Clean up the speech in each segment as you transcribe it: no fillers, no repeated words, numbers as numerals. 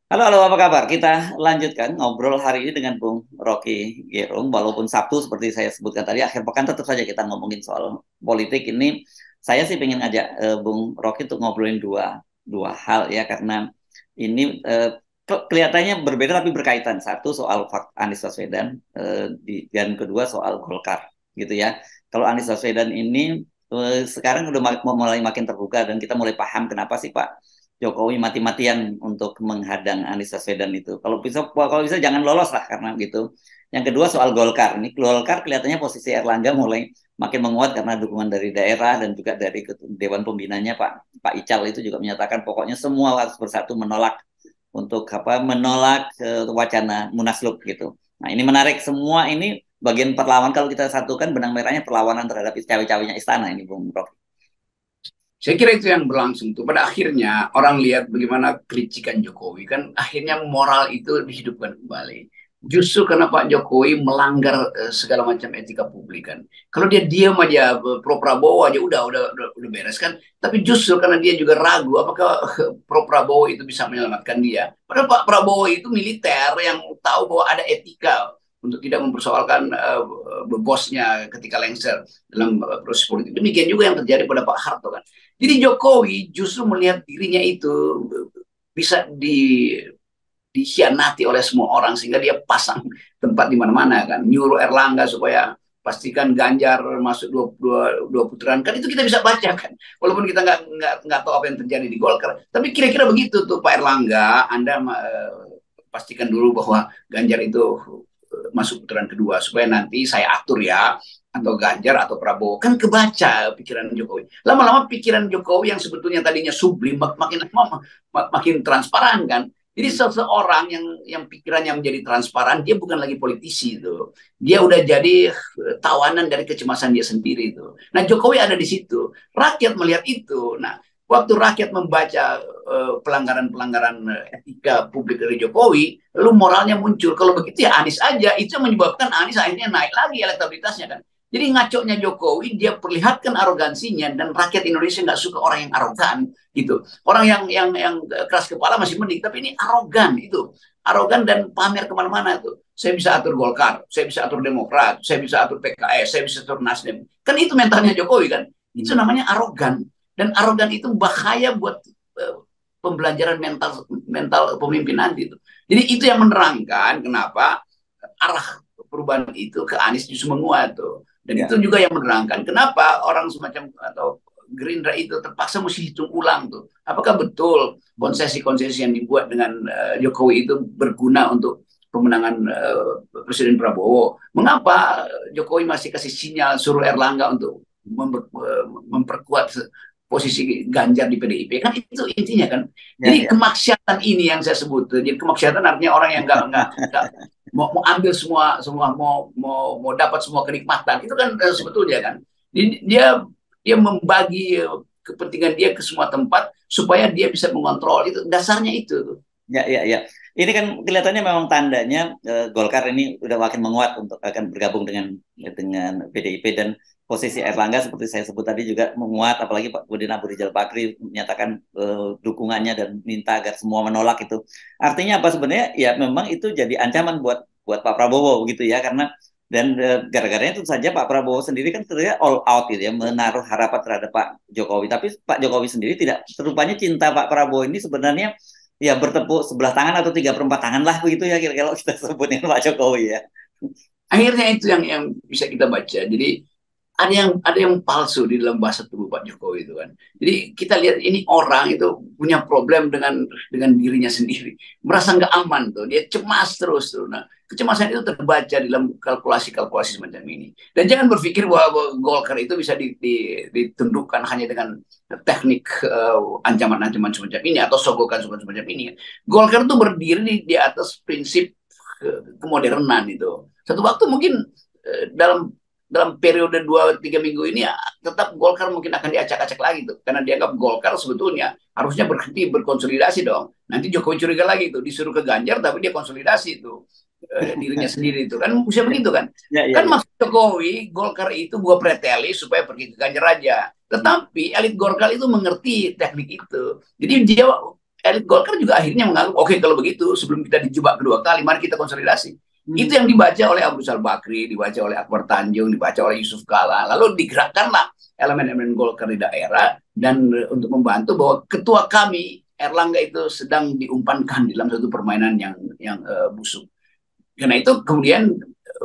Halo, halo, apa kabar? Kita lanjutkan ngobrol hari ini dengan Bung Rocky Gerung. Walaupun Sabtu seperti saya sebutkan tadi, akhir pekan tetap saja kita ngomongin soal politik. Ini saya sih pengen ngajak Bung Rocky untuk ngobrolin dua dua hal ya, karena ini kelihatannya berbeda tapi berkaitan. Satu soal Anies Baswedan, dan kedua soal Golkar, gitu ya. Kalau Anies Baswedan ini sekarang udah mulai makin terbuka dan kita mulai paham kenapa sih Pak Jokowi mati-matian untuk menghadang Anies Baswedan itu. Kalau bisa jangan lolos lah karena gitu. Yang kedua soal Golkar. Ini Golkar kelihatannya posisi Erlangga mulai makin menguat karena dukungan dari daerah dan juga dari Dewan Pembinanya Pak Ical itu juga menyatakan pokoknya semua harus bersatu menolak untuk menolak wacana Munaslup gitu. Nah, ini menarik semua ini bagian perlawanan kalau kita satukan benang merahnya perlawanan terhadap cawe-cawenya istana ini Bung Rocky. Saya kira itu yang berlangsung tuh. Pada akhirnya orang lihat bagaimana kelicikan Jokowi kan akhirnya moral itu dihidupkan kembali. Justru karena Pak Jokowi melanggar segala macam etika publik kan. Kalau dia diam aja pro Prabowo aja udah beres kan. Tapi justru karena dia juga ragu apakah pro Prabowo itu bisa menyelamatkan dia. Padahal Pak Prabowo itu militer yang tahu bahwa ada etika untuk tidak mempersoalkan bosnya ketika lengser dalam proses politik. Demikian juga yang terjadi pada Pak Harto kan. Jadi Jokowi justru melihat dirinya itu bisa dikhianati oleh semua orang sehingga dia pasang tempat di mana-mana kan, nyuruh Erlangga supaya pastikan Ganjar masuk dua putaran kan itu kita bisa baca kan, walaupun kita nggak tahu apa yang terjadi di Golkar, tapi kira-kira begitu tuh Pak Erlangga, Anda pastikan dulu bahwa Ganjar itu masuk putaran kedua supaya nanti saya atur ya, atau Ganjar atau Prabowo, kan kebaca pikiran Jokowi. Lama-lama pikiran Jokowi yang sebetulnya tadinya sublim makin transparan kan. Jadi seseorang yang pikirannya menjadi transparan, dia bukan lagi politisi itu. Dia udah jadi tawanan dari kecemasan dia sendiri itu. Nah, Jokowi ada di situ. Rakyat melihat itu. Nah, waktu rakyat membaca pelanggaran-pelanggaran etika publik dari Jokowi, lalu moralnya muncul. Kalau begitu ya Anies aja. Itu yang menyebabkan Anies akhirnya naik lagi elektabilitasnya kan. Jadi ngaconya Jokowi, dia perlihatkan arogansinya dan rakyat Indonesia nggak suka orang yang arogan gitu. Orang yang keras kepala masih mending, tapi ini arogan itu, arogan dan pamer kemana-mana tuh. Saya bisa atur Golkar, saya bisa atur Demokrat, saya bisa atur PKS, saya bisa atur Nasdem. Kan itu mentalnya Jokowi kan. Itu namanya arogan dan arogan itu bahaya buat pembelajaran mental mental pemimpin nanti itu. Jadi itu yang menerangkan kenapa arah perubahan itu ke Anies justru menguat tuh. Dan itu Ya. juga yang menerangkan kenapa orang semacam atau Gerindra itu terpaksa mesti hitung ulang tuh. Apakah betul konsesi-konsesi yang dibuat dengan Jokowi itu berguna untuk pemenangan Presiden Prabowo? Mengapa Jokowi masih kasih sinyal suruh Erlangga untuk memperkuat posisi Ganjar di PDIP? Kan itu intinya kan. Ya, Jadi ya. kemaksiatan ini yang saya sebut. Jadi kemaksiatan artinya orang yang nggak mau ambil semua mau dapat semua kenikmatan itu kan sebetulnya kan dia dia membagi kepentingan dia ke semua tempat supaya dia bisa mengontrol, itu dasarnya itu. Ya, ya, ya. Ini kan kelihatannya memang tandanya Golkar ini udah makin menguat untuk akan bergabung dengan PDIP dan posisi Erlangga seperti saya sebut tadi juga menguat, apalagi Pak Budin Abu Rizal Bakri menyatakan dukungannya dan minta agar semua menolak itu. Artinya apa sebenarnya? Ya memang itu jadi ancaman buat buat Pak Prabowo gitu ya, karena dan gara-garanya itu saja Pak Prabowo sendiri kan terlihat all out gitu ya, menaruh harapan terhadap Pak Jokowi. Tapi Pak Jokowi sendiri tidak, serupanya cinta Pak Prabowo ini sebenarnya ya bertepuk sebelah tangan atau 3/4 tangan lah begitu ya kira-kira kalau kita sebutin Pak Jokowi ya. Akhirnya itu yang bisa kita baca. Jadi ada yang palsu di dalam bahasa tubuh Pak Jokowi itu kan. Jadi kita lihat ini orang itu punya problem dengan dirinya sendiri, merasa nggak aman tuh, dia cemas terus tuh. Nah, kecemasan itu terbaca dalam kalkulasi-kalkulasi semacam ini. Dan jangan berpikir bahwa Golkar itu bisa ditundukkan hanya dengan teknik ancaman-ancaman semacam ini atau sogokan-sogokan semacam ini. Golkar itu berdiri di atas prinsip kemodernan itu. Satu waktu mungkin dalam dalam periode 2-3 minggu ini ya, tetap Golkar mungkin akan diacak-acak lagi tuh, karena dianggap Golkar sebetulnya harusnya berhenti berkonsolidasi dong. Nanti Jokowi curiga lagi tuh, disuruh ke Ganjar tapi dia konsolidasi itu dirinya sendiri itu kan bisa begitu kan. Ya, ya, Kan ya. maksud Jokowi Golkar itu buat preteli supaya pergi ke Ganjar aja. Tetapi elit Golkar itu mengerti teknik itu. Jadi dia elit Golkar juga akhirnya menganggap, oke, kalau begitu sebelum kita dijebak kedua kali, mari kita konsolidasi. Itu yang dibaca oleh Abu Rizal Bakri, dibaca oleh Akbar Tanjung, dibaca oleh Yusuf Kala. Lalu digerakkanlah elemen-elemen Golkar di daerah dan untuk membantu bahwa ketua kami Erlangga itu sedang diumpankan dalam satu permainan yang busuk. Karena itu kemudian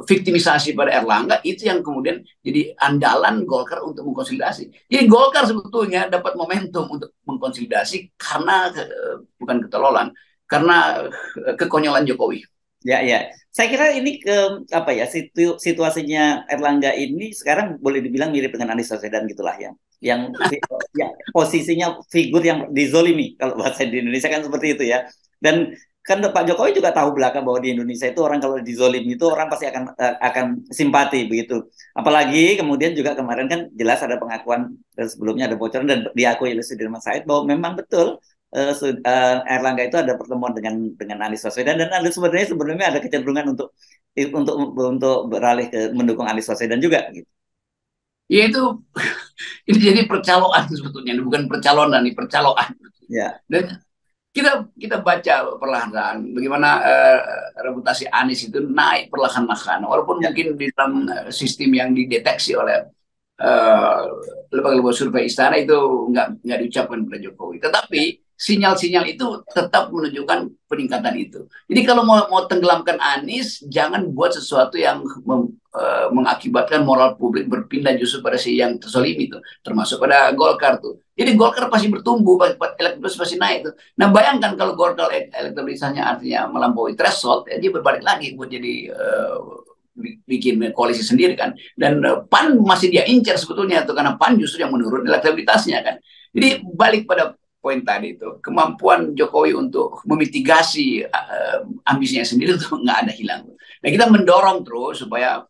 viktimisasi pada Erlangga itu yang kemudian jadi andalan Golkar untuk mengkonsolidasi. Jadi Golkar sebetulnya dapat momentum untuk mengkonsolidasi karena bukan ketololan, karena kekonyolan Jokowi. Ya, ya. Saya kira ini apa ya, situasinya Erlangga ini sekarang boleh dibilang mirip dengan Anies Baswedan gitulah ya. Yang ya, posisinya figur yang dizolimi kalau bahasa di Indonesia kan seperti itu ya. Dan kan Pak Jokowi juga tahu belakang bahwa di Indonesia itu orang kalau dizolimi itu orang pasti akan simpati begitu. Apalagi kemudian juga kemarin kan jelas ada pengakuan dan sebelumnya ada bocoran dan diakui oleh Sudirman Said bahwa memang betul Erlangga itu ada pertemuan dengan Anies Baswedan dan ada sebelumnya ada kecenderungan untuk beralih ke mendukung Anies Baswedan juga gitu. Ya itu ini jadi percaloan sebetulnya, bukan percalonan, ini percaloan. Ya. Dan kita baca perlahan bagaimana reputasi Anies itu naik perlahan-lahan, walaupun mungkin di dalam sistem yang dideteksi oleh lembaga-lembaga survei istana itu nggak diucapkan pada Jokowi, tetapi sinyal-sinyal itu tetap menunjukkan peningkatan itu. Jadi kalau mau tenggelamkan Anies, jangan buat sesuatu yang mengakibatkan moral publik berpindah justru pada si yang tersolimi itu, termasuk pada Golkar tuh. Jadi Golkar pasti bertumbuh, elektabilitas pasti naik tuh. Nah bayangkan kalau Golkar elektabilitasnya artinya melampaui threshold, ya dia berbalik lagi buat jadi bikin koalisi sendiri kan. Dan PAN masih dia incer sebetulnya tuh, karena PAN justru yang menurun elektabilitasnya kan. Jadi balik pada poin tadi itu, kemampuan Jokowi untuk memitigasi ambisinya sendiri itu nggak ada hilang. Nah kita mendorong terus supaya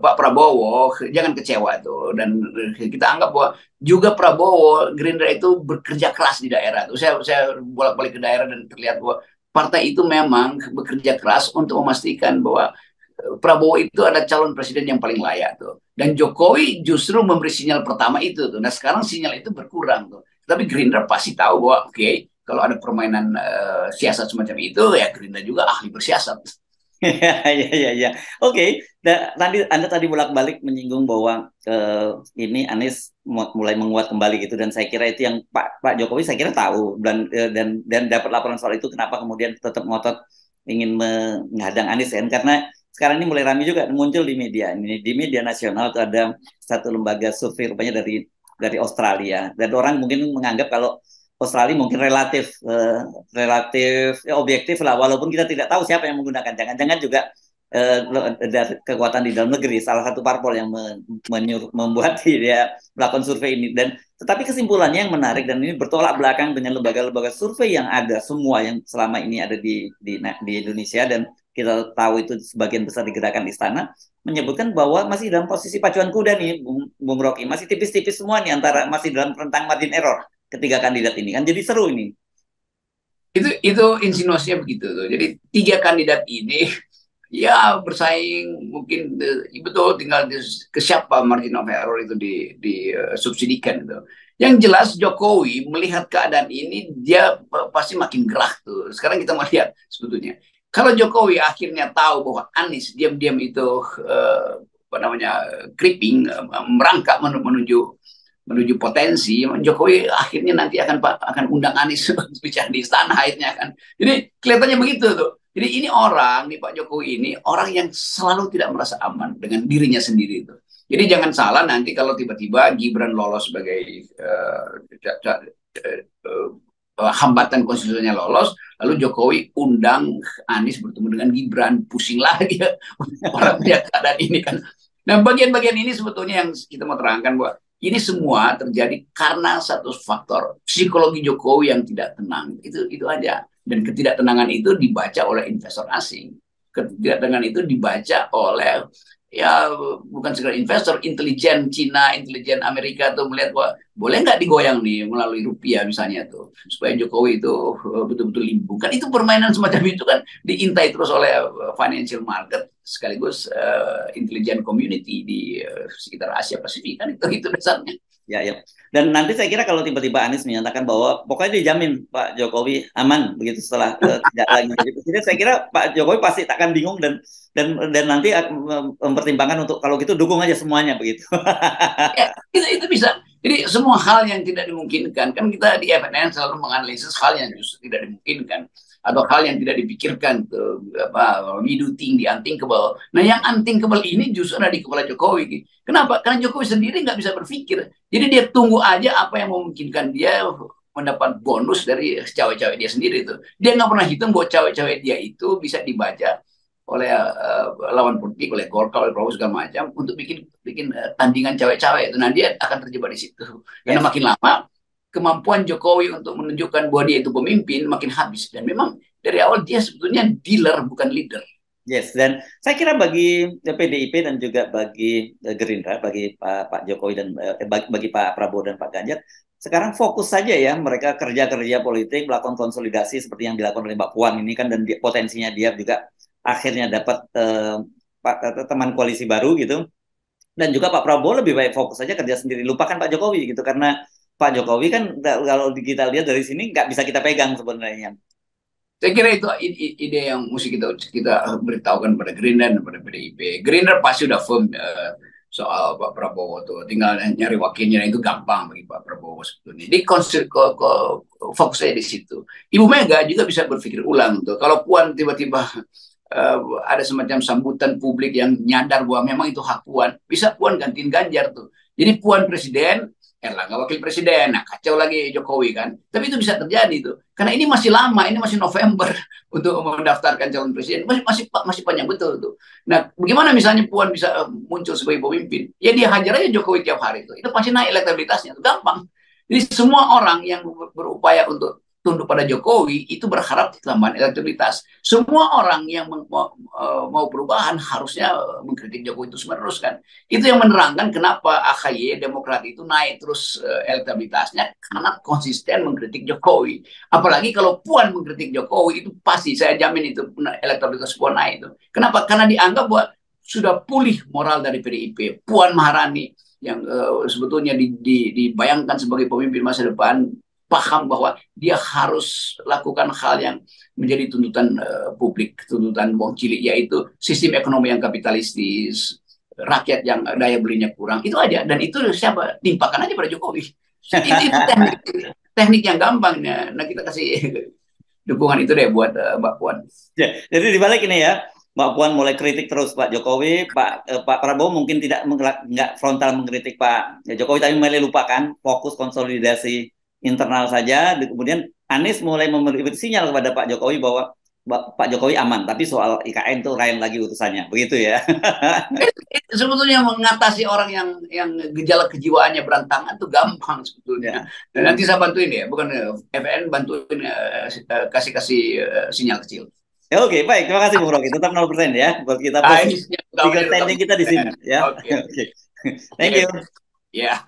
Pak Prabowo jangan kecewa tuh, dan kita anggap bahwa juga Prabowo Gerindra itu bekerja keras di daerah tuh. Saya bolak-balik ke daerah dan terlihat bahwa partai itu memang bekerja keras untuk memastikan bahwa Prabowo itu ada calon presiden yang paling layak tuh. Dan Jokowi justru memberi sinyal pertama itu tuh. Nah sekarang sinyal itu berkurang tuh. Tapi Gerindra pasti tahu bahwa kalau ada permainan siasat semacam itu, ya Gerindra juga ahli bersiasat. Ya. Oke. Anda tadi bolak-balik menyinggung bahwa ini Anies mulai menguat kembali gitu, dan saya kira itu yang Pak Jokowi saya kira tahu dan dapat laporan soal itu, kenapa kemudian tetap ngotot ingin menghadang Anies kan, karena sekarang ini mulai ramai juga muncul di media nasional itu ada satu lembaga survei rupanya dari Australia, dan orang mungkin menganggap kalau Australia mungkin relatif objektif lah, walaupun kita tidak tahu siapa yang menggunakan. Jangan-jangan juga dari kekuatan di dalam negeri, salah satu parpol yang membuat dia melakukan survei ini. Dan tetapi kesimpulannya yang menarik, dan ini bertolak belakang dengan lembaga-lembaga survei yang ada semua yang selama ini ada di Indonesia, dan kita tahu itu sebagian besar digerakkan istana, menyebutkan bahwa masih dalam posisi pacuan kuda nih, Bung Rocky, masih tipis-tipis semua nih, antara masih dalam rentang margin error ketiga kandidat ini kan, jadi seru ini. Itu insinuasinya begitu tuh. Jadi tiga kandidat ini ya bersaing, mungkin betul tinggal ke siapa margin of error itu disubsidikan itu. Yang jelas Jokowi melihat keadaan ini dia pasti makin gerah tuh. Sekarang kita mau lihat sebetulnya. Kalau Jokowi akhirnya tahu bahwa Anies diam-diam itu creeping, merangkak menuju potensi, Jokowi akhirnya nanti akan undang Anies bicara di istana akhirnya kan. Jadi kelihatannya begitu tuh. Jadi ini Pak Jokowi ini orang yang selalu tidak merasa aman dengan dirinya sendiri itu. Jadi jangan salah nanti kalau tiba-tiba Gibran lolos sebagai hambatan konstitusinya lolos, lalu Jokowi undang Anies bertemu dengan Gibran, pusing lagi ya orang melihat keadaan ini kan. Nah bagian-bagian ini sebetulnya yang kita mau terangkan bahwa ini semua terjadi karena satu faktor psikologi Jokowi yang tidak tenang. Itu aja. Dan ketidaktenangan itu dibaca oleh investor asing. Ketidaktenangan itu dibaca oleh bukan sekedar investor, intelijen Cina, intelijen Amerika tuh melihat bahwa boleh nggak digoyang nih melalui rupiah misalnya tuh, supaya Jokowi itu betul-betul limbung. Kan itu permainan semacam itu kan diintai terus oleh financial market sekaligus intelijen community di sekitar Asia Pasifik kan itu dasarnya. Ya, ya. Dan nanti saya kira kalau tiba-tiba Anies menyatakan bahwa pokoknya dijamin Pak Jokowi aman begitu setelah tidak lagi jadi presiden, saya kira Pak Jokowi pasti tak akan bingung dan nanti mempertimbangkan untuk kalau gitu dukung aja semuanya begitu. Ya, itu bisa. Jadi semua hal yang tidak dimungkinkan, kan kita di FNN selalu menganalisis hal yang justru tidak dimungkinkan atau hal yang tidak dipikirkan tuh apa we do think di unthinkable. Nah yang unthinkable ini justru ada di kepala Jokowi. Kenapa? Karena Jokowi sendiri nggak bisa berpikir. Jadi dia tunggu aja apa yang memungkinkan dia mendapat bonus dari cawe-cawe dia sendiri itu. Dia nggak pernah hitung bahwa cawe-cawe dia itu bisa dibaca oleh lawan politik, oleh Golkar, oleh Prabowo segala macam untuk bikin bikin tandingan cawe-cawe itu. Nah dia akan terjebak di situ. Karena Yes. makin lama kemampuan Jokowi untuk menunjukkan bahwa dia itu pemimpin makin habis. Dan memang dari awal dia sebetulnya dealer bukan leader. Yes, dan saya kira bagi PDIP dan juga bagi Gerindra, bagi Pak Jokowi dan bagi Pak Prabowo dan Pak Ganjar, sekarang fokus saja ya mereka kerja-kerja politik, melakukan konsolidasi seperti yang dilakukan oleh Mbak Puan ini kan, dan potensinya dia juga akhirnya dapat teman koalisi baru gitu. Dan juga Pak Prabowo lebih baik fokus saja kerja sendiri, lupakan Pak Jokowi gitu, karena Pak Jokowi kan kalau kita lihat dari sini nggak bisa kita pegang sebenarnya. Saya kira itu ide yang mesti kita beritahukan pada Gerindra dan pada PDIP. Gerindra pasti sudah firm soal Pak Prabowo tuh, tinggal nyari wakilnya itu gampang bagi Pak Prabowo sebetulnya. Jadi fokus saya di situ. Ibu Mega juga bisa berpikir ulang tuh. Kalau Puan tiba-tiba ada semacam sambutan publik yang nyadar bahwa memang itu hak Puan, bisa Puan gantiin Ganjar tuh. Jadi Puan presiden, Erlangga wakil presiden, nah kacau lagi Jokowi kan. Tapi itu bisa terjadi tuh, karena ini masih lama, ini masih November untuk mendaftarkan calon presiden, masih panjang betul tuh. Nah, bagaimana misalnya Puan bisa muncul sebagai pemimpin? Ya dia hajar aja Jokowi tiap hari itu pasti naik elektabilitasnya, itu gampang. Jadi semua orang yang berupaya untuk tunduk pada Jokowi itu berharap tambahan elektabilitas. Semua orang yang mau perubahan harusnya mengkritik Jokowi itu menerus kan. Itu yang menerangkan kenapa AHY Demokrat itu naik terus elektabilitasnya, karena konsisten mengkritik Jokowi. Apalagi kalau Puan mengkritik Jokowi itu pasti saya jamin itu elektabilitas Puan naik itu. Kenapa? Karena dianggap bahwa sudah pulih moral dari PDIP. Puan Maharani yang sebetulnya dibayangkan sebagai pemimpin masa depan paham bahwa dia harus lakukan hal yang menjadi tuntutan publik, tuntutan wong cilik, yaitu sistem ekonomi yang kapitalistis, rakyat yang daya belinya kurang. Itu aja. Dan itu siapa? Timpakan aja pada Jokowi. Itu teknik yang gampang. Nah, kita kasih dukungan itu deh buat Mbak Puan. Ya, jadi dibalik ini ya, Mbak Puan mulai kritik terus Pak Jokowi, Pak Prabowo mungkin nggak frontal mengkritik Pak Jokowi, tapi mulai lupakan, fokus konsolidasi internal saja. Kemudian Anies mulai memberi sinyal kepada Pak Jokowi bahwa Pak Jokowi aman, tapi soal IKN itu lain lagi urusannya, begitu ya. Sebetulnya mengatasi orang yang gejala kejiwaannya berantakan itu gampang sebetulnya. Ya. Dan nanti saya bantuin ya, bukan FN bantuin kasih sinyal kecil. Ya, oke, baik. Terima kasih Bung Rocky. Tetap 0% ya buat kita Ini legal standing kita di sini ya. Oke. Oke. Thank you. Ya.